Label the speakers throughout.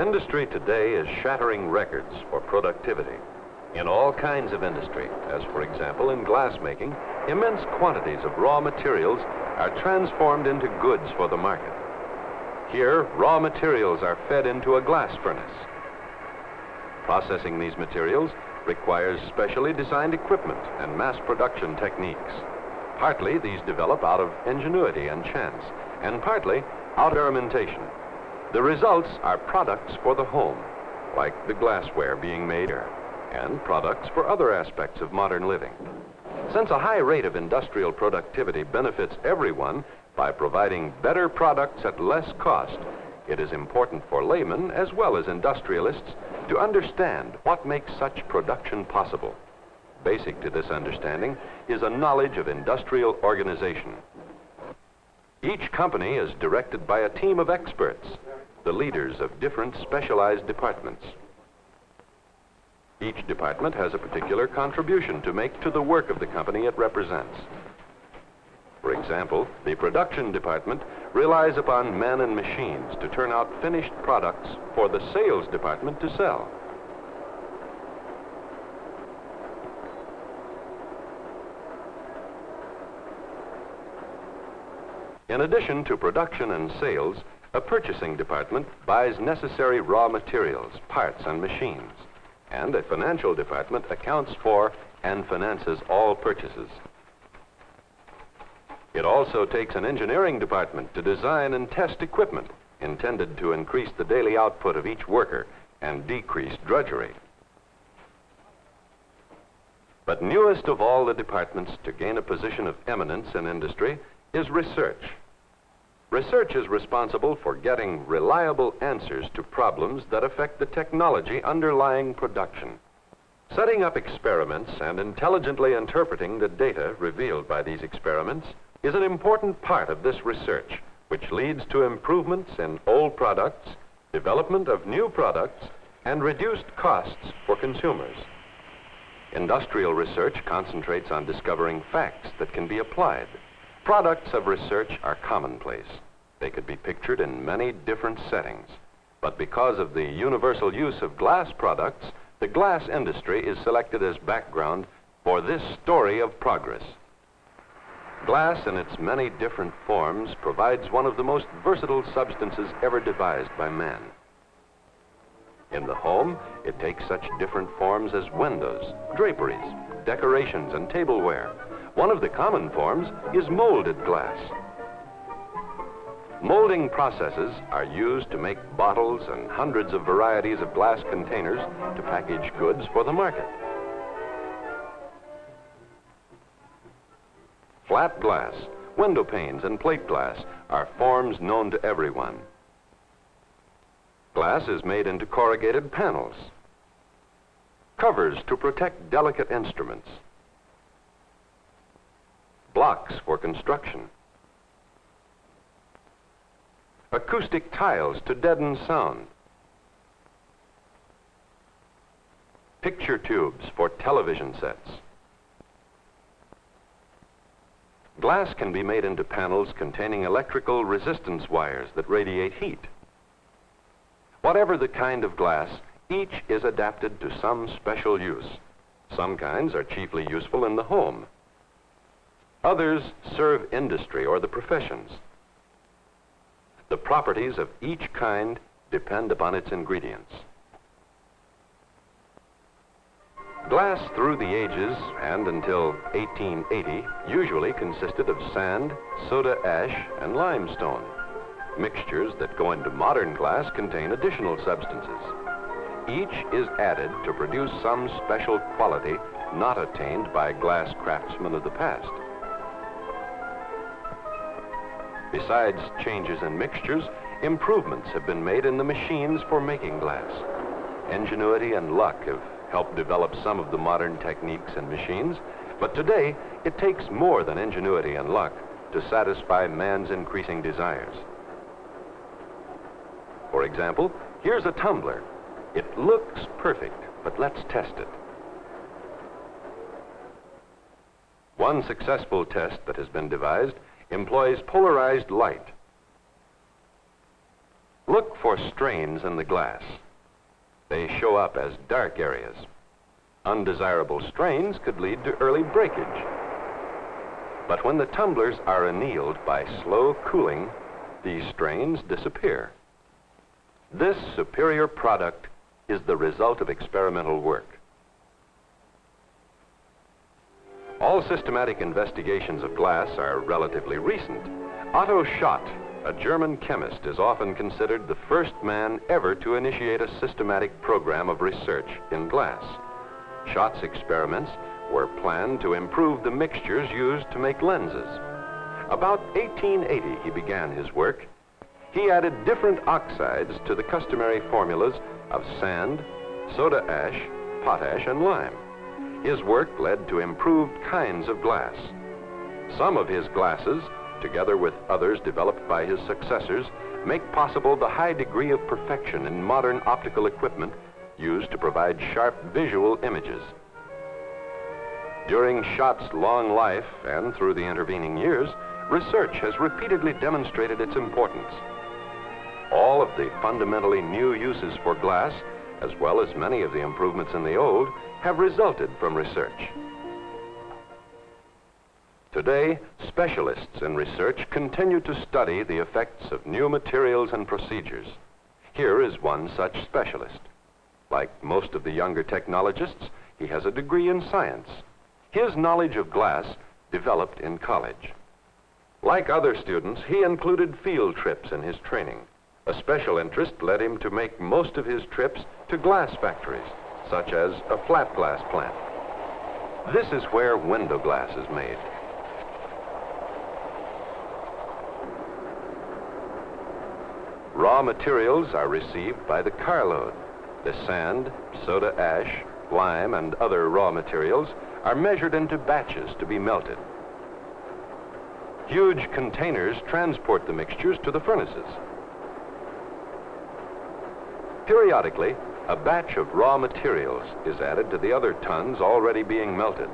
Speaker 1: Industry today is shattering records for productivity. In all kinds of industry, as for example in glassmaking, immense quantities of raw materials are transformed into goods for the market. Here, raw materials are fed into a glass furnace. Processing these materials requires specially designed equipment and mass production techniques. Partly these develop out of ingenuity and chance, and partly out of experimentation. The results are products for the home, like the glassware being made here, and products for other aspects of modern living. Since a high rate of industrial productivity benefits everyone by providing better products at less cost, it is important for laymen as well as industrialists to understand what makes such production possible. Basic to this understanding is a knowledge of industrial organization. Each company is directed by a team of experts, the leaders of different specialized departments. Each department has a particular contribution to make to the work of the company it represents. For example, the production department relies upon men and machines to turn out finished products for the sales department to sell. In addition to production and sales, a purchasing department buys necessary raw materials, parts, and machines, and a financial department accounts for and finances all purchases. It also takes an engineering department to design and test equipment intended to increase the daily output of each worker and decrease drudgery. But newest of all the departments to gain a position of eminence in industry is research. Research is responsible for getting reliable answers to problems that affect the technology underlying production. Setting up experiments and intelligently interpreting the data revealed by these experiments is an important part of this research, which leads to improvements in old products, development of new products, and reduced costs for consumers. Industrial research concentrates on discovering facts that can be applied. Products of research are commonplace. They could be pictured in many different settings. But because of the universal use of glass products, the glass industry is selected as background for this story of progress. Glass in its many different forms provides one of the most versatile substances ever devised by man. In the home, it takes such different forms as windows, draperies, decorations, and tableware. One of the common forms is molded glass. Molding processes are used to make bottles and hundreds of varieties of glass containers to package goods for the market. Flat glass, window panes, and plate glass are forms known to everyone. Glass is made into corrugated panels, covers to protect delicate instruments, blocks for construction, acoustic tiles to deaden sound, picture tubes for television sets. Glass can be made into panels containing electrical resistance wires that radiate heat. Whatever the kind of glass, each is adapted to some special use. Some kinds are chiefly useful in the home. Others serve industry or the professions. The properties of each kind depend upon its ingredients. Glass through the ages and until 1880 usually consisted of sand, soda ash, and limestone. Mixtures that go into modern glass contain additional substances. Each is added to produce some special quality not attained by glass craftsmen of the past. Besides changes in mixtures, improvements have been made in the machines for making glass. Ingenuity and luck have helped develop some of the modern techniques and machines, but today it takes more than ingenuity and luck to satisfy man's increasing desires. For example, here's a tumbler. It looks perfect, but let's test it. One successful test that has been devised employs polarized light. Look for strains in the glass. They show up as dark areas. Undesirable strains could lead to early breakage. But when the tumblers are annealed by slow cooling, these strains disappear. This superior product is the result of experimental work. All systematic investigations of glass are relatively recent. Otto Schott, a German chemist, is often considered the first man ever to initiate a systematic program of research in glass. Schott's experiments were planned to improve the mixtures used to make lenses. About 1880, he began his work. He added different oxides to the customary formulas of sand, soda ash, potash, and lime. His work led to improved kinds of glass. Some of his glasses, together with others developed by his successors, make possible the high degree of perfection in modern optical equipment used to provide sharp visual images. During Schott's long life and through the intervening years, research has repeatedly demonstrated its importance. All of the fundamentally new uses for glass, as well as many of the improvements in the old, have resulted from research. Today, specialists in research continue to study the effects of new materials and procedures. Here is one such specialist. Like most of the younger technologists, he has a degree in science. His knowledge of glass developed in college. Like other students, he included field trips in his training. A special interest led him to make most of his trips to glass factories, such as a flat glass plant. This is where window glass is made. Raw materials are received by the carload. The sand, soda ash, lime, and other raw materials are measured into batches to be melted. Huge containers transport the mixtures to the furnaces. Periodically, a batch of raw materials is added to the other tons already being melted.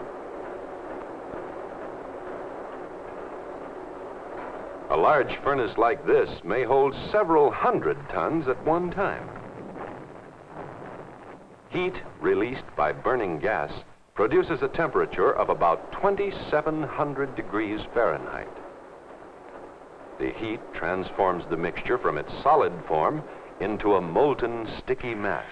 Speaker 1: A large furnace like this may hold several hundred tons at one time. Heat released by burning gas produces a temperature of about 2,700 degrees Fahrenheit. The heat transforms the mixture from its solid form into a molten, sticky mass.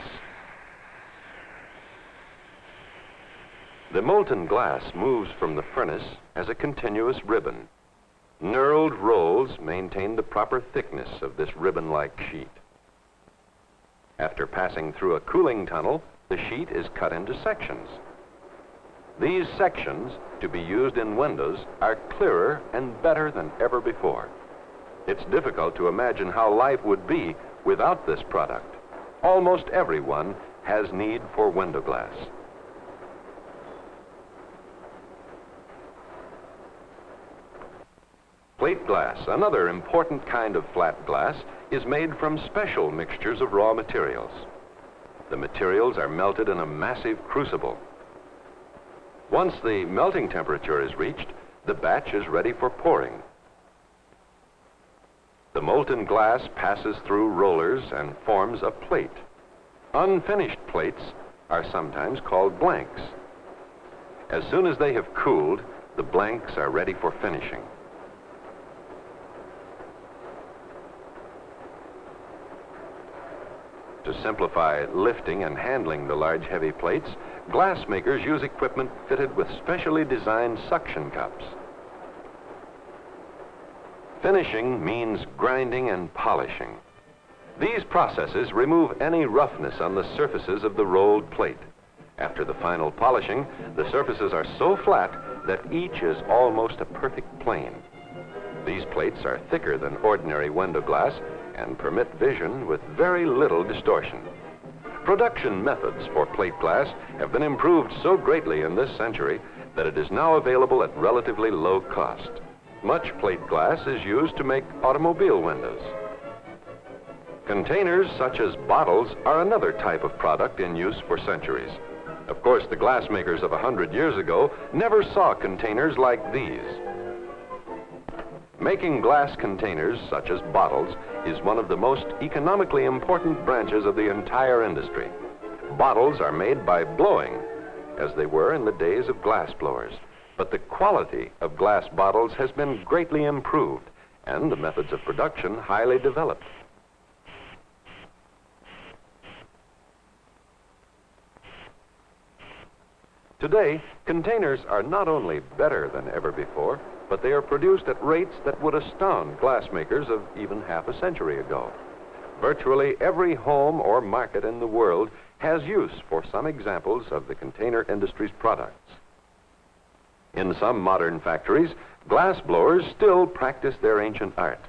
Speaker 1: The molten glass moves from the furnace as a continuous ribbon. Knurled rolls maintain the proper thickness of this ribbon-like sheet. After passing through a cooling tunnel, the sheet is cut into sections. These sections, to be used in windows, are clearer and better than ever before. It's difficult to imagine how life would be without this product. Almost everyone has need for window glass. Plate glass, another important kind of flat glass, is made from special mixtures of raw materials. The materials are melted in a massive crucible. Once the melting temperature is reached, the batch is ready for pouring. The molten glass passes through rollers and forms a plate. Unfinished plates are sometimes called blanks. As soon as they have cooled, the blanks are ready for finishing. To simplify lifting and handling the large, heavy plates, glassmakers use equipment fitted with specially designed suction cups. Finishing means grinding and polishing. These processes remove any roughness on the surfaces of the rolled plate. After the final polishing, the surfaces are so flat that each is almost a perfect plane. These plates are thicker than ordinary window glass and permit vision with very little distortion. Production methods for plate glass have been improved so greatly in this century that it is now available at relatively low cost. Much plate glass is used to make automobile windows. Containers such as bottles are another type of product in use for centuries. Of course, the glassmakers of 100 years ago never saw containers like these. Making glass containers, such as bottles, is one of the most economically important branches of the entire industry. Bottles are made by blowing, as they were in the days of glass blowers. But the quality of glass bottles has been greatly improved, and the methods of production highly developed. Today, containers are not only better than ever before, but they are produced at rates that would astound glassmakers of even half a century ago. Virtually every home or market in the world has use for some examples of the container industry's products. In some modern factories, glass blowers still practice their ancient art.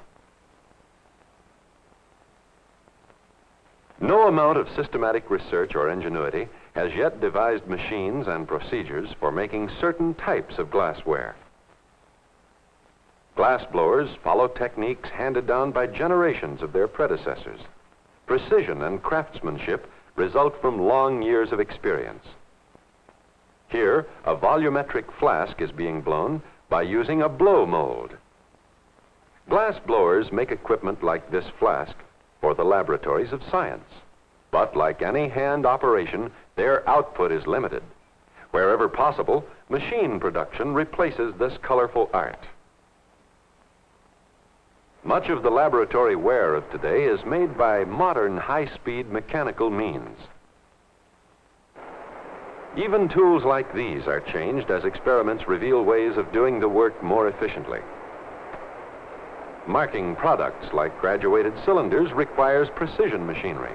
Speaker 1: No amount of systematic research or ingenuity has yet devised machines and procedures for making certain types of glassware. Glass blowers follow techniques handed down by generations of their predecessors. Precision and craftsmanship result from long years of experience. Here, a volumetric flask is being blown by using a blow mold. Glass blowers make equipment like this flask for the laboratories of science. But like any hand operation, their output is limited. Wherever possible, machine production replaces this colorful art. Much of the laboratory ware of today is made by modern high-speed mechanical means. Even tools like these are changed as experiments reveal ways of doing the work more efficiently. Marking products like graduated cylinders requires precision machinery.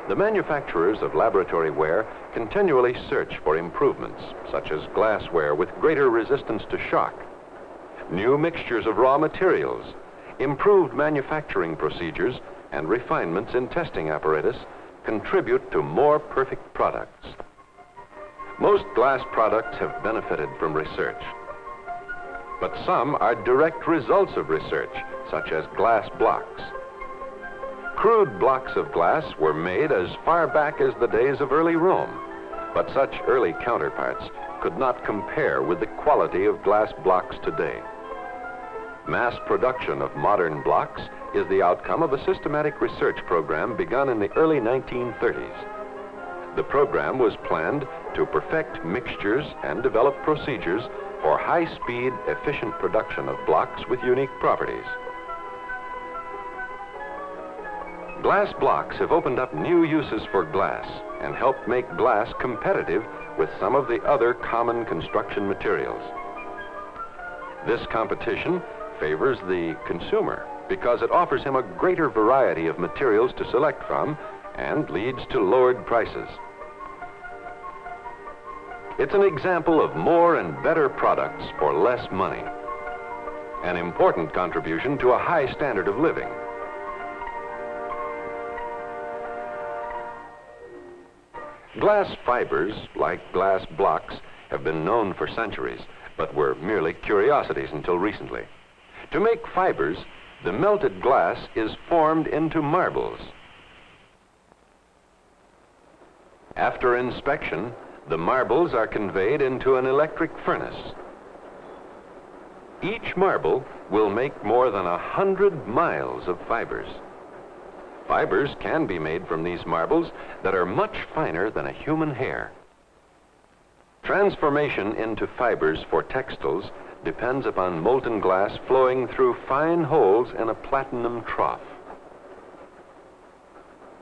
Speaker 1: The manufacturers of laboratory ware continually search for improvements, such as glassware with greater resistance to shock, new mixtures of raw materials, improved manufacturing procedures, and refinements in testing apparatus contribute to more perfect products. Most glass products have benefited from research, but some are direct results of research, such as glass blocks. Crude blocks of glass were made as far back as the days of early Rome, but such early counterparts could not compare with the quality of glass blocks today. Mass production of modern blocks is the outcome of a systematic research program begun in the early 1930s. The program was planned to perfect mixtures and develop procedures for high-speed, efficient production of blocks with unique properties. Glass blocks have opened up new uses for glass and helped make glass competitive with some of the other common construction materials. This competition favors the consumer because it offers him a greater variety of materials to select from and leads to lowered prices. It's an example of more and better products for less money, an important contribution to a high standard of living. Glass fibers, like glass blocks, have been known for centuries, but were merely curiosities until recently. To make fibers, the melted glass is formed into marbles. After inspection, the marbles are conveyed into an electric furnace. Each marble will make more than 100 miles of fibers. Fibers can be made from these marbles that are much finer than a human hair. Transformation into fibers for textiles depends upon molten glass flowing through fine holes in a platinum trough.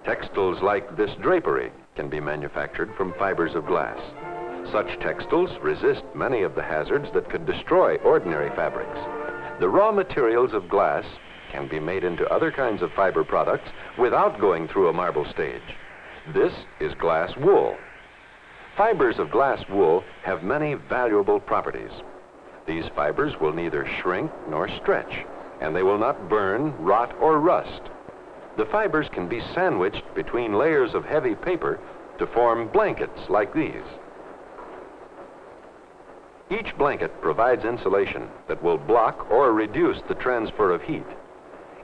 Speaker 1: Textiles like this drapery can be manufactured from fibers of glass. Such textiles resist many of the hazards that could destroy ordinary fabrics. The raw materials of glass can be made into other kinds of fiber products without going through a marble stage. This is glass wool. Fibers of glass wool have many valuable properties. These fibers will neither shrink nor stretch, and they will not burn, rot, or rust. The fibers can be sandwiched between layers of heavy paper to form blankets like these. Each blanket provides insulation that will block or reduce the transfer of heat.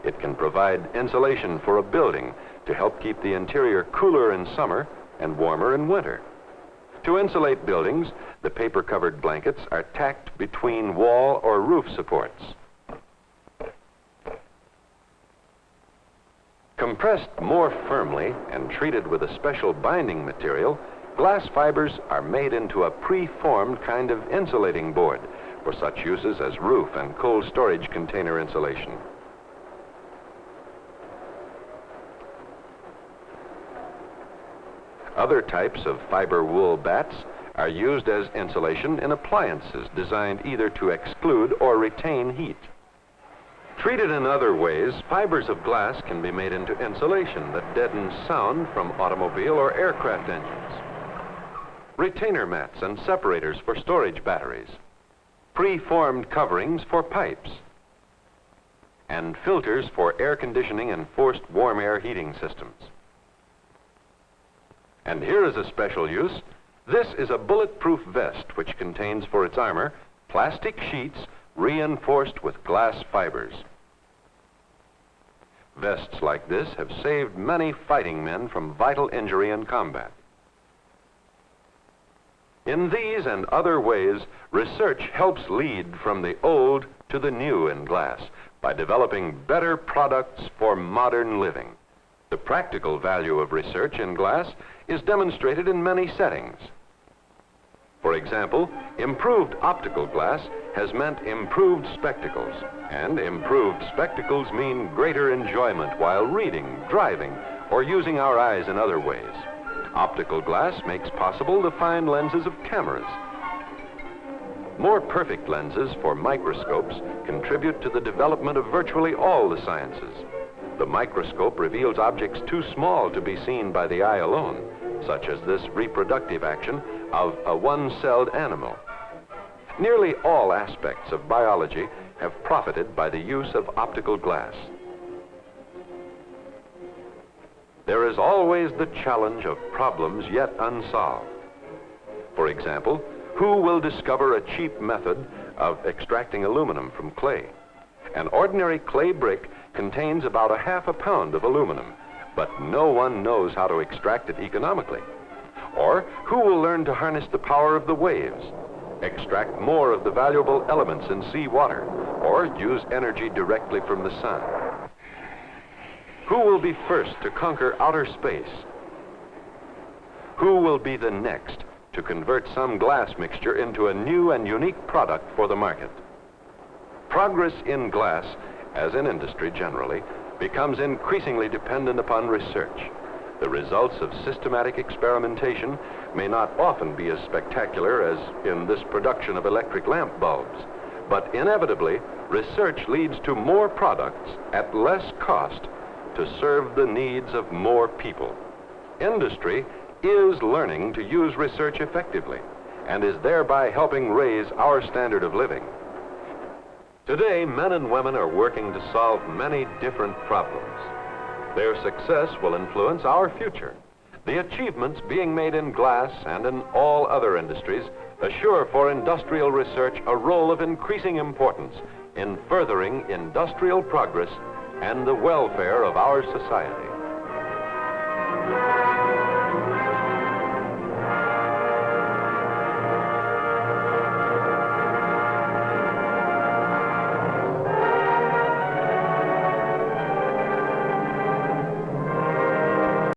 Speaker 1: It can provide insulation for a building to help keep the interior cooler in summer and warmer in winter. To insulate buildings, the paper-covered blankets are tacked between wall or roof supports. Compressed more firmly and treated with a special binding material, glass fibers are made into a pre-formed kind of insulating board for such uses as roof and cold storage container insulation. Other types of fiber wool bats are used as insulation in appliances designed either to exclude or retain heat. Treated in other ways, fibers of glass can be made into insulation that deadens sound from automobile or aircraft engines. Retainer mats and separators for storage batteries. Pre-formed coverings for pipes. And filters for air conditioning and forced warm air heating systems. And here is a special use. This is a bulletproof vest which contains for its armor plastic sheets reinforced with glass fibers. Vests like this have saved many fighting men from vital injury in combat. In these and other ways, research helps lead from the old to the new in glass by developing better products for modern living. The practical value of research in glass is demonstrated in many settings. For example, improved optical glass has meant improved spectacles, and improved spectacles mean greater enjoyment while reading, driving, or using our eyes in other ways. Optical glass makes possible the fine lenses of cameras. More perfect lenses for microscopes contribute to the development of virtually all the sciences. The microscope reveals objects too small to be seen by the eye alone, such as this reproductive action of a one-celled animal. Nearly all aspects of biology have profited by the use of optical glass. There is always the challenge of problems yet unsolved. For example, who will discover a cheap method of extracting aluminum from clay? An ordinary clay brick contains about 1/2 pound of aluminum, but no one knows how to extract it economically. Or who will learn to harness the power of the waves, extract more of the valuable elements in seawater, or use energy directly from the sun? Who will be first to conquer outer space? Who will be the next to convert some glass mixture into a new and unique product for the market? Progress in glass, as in industry generally, becomes increasingly dependent upon research. The results of systematic experimentation may not often be as spectacular as in this production of electric lamp bulbs, but inevitably, research leads to more products at less cost to serve the needs of more people. Industry is learning to use research effectively and is thereby helping raise our standard of living. Today, men and women are working to solve many different problems. Their success will influence our future. The achievements being made in glass and in all other industries assure for industrial research a role of increasing importance in furthering industrial progress and the welfare of our society.